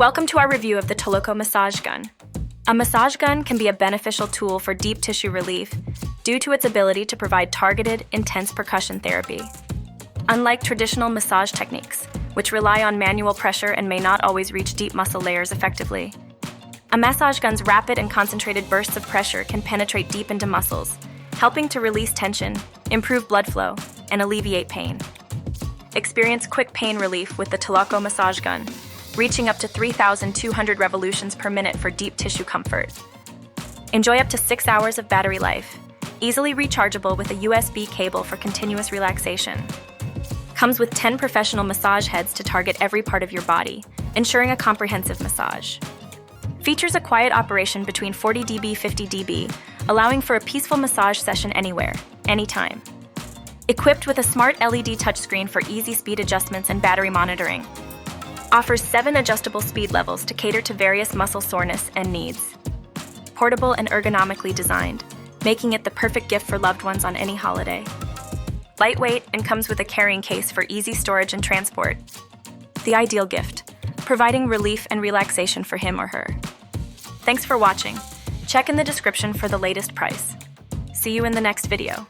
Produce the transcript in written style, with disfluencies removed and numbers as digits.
Welcome to our review of the Toloco Massage Gun. A massage gun can be a beneficial tool for deep tissue relief due to its ability to provide targeted, intense percussion therapy. Unlike traditional massage techniques, which rely on manual pressure and may not always reach deep muscle layers effectively, a massage gun's rapid and concentrated bursts of pressure can penetrate deep into muscles, helping to release tension, improve blood flow, and alleviate pain. Experience quick pain relief with the Toloco Massage Gun, reaching up to 3,200 revolutions per minute for deep tissue comfort. Enjoy up to 6 hours of battery life, easily rechargeable with a USB cable for continuous relaxation. Comes with 10 professional massage heads to target every part of your body, ensuring a comprehensive massage. Features a quiet operation between 40 dB, 50 dB, allowing for a peaceful massage session anywhere, anytime. Equipped with a smart LED touchscreen for easy speed adjustments and battery monitoring. Offers 7 adjustable speed levels to cater to various muscle soreness and needs. Portable and ergonomically designed, making it the perfect gift for loved ones on any holiday. Lightweight and comes with a carrying case for easy storage and transport. The ideal gift, providing relief and relaxation for him or her. Thanks for watching. Check in the description for the latest price. See you in the next video.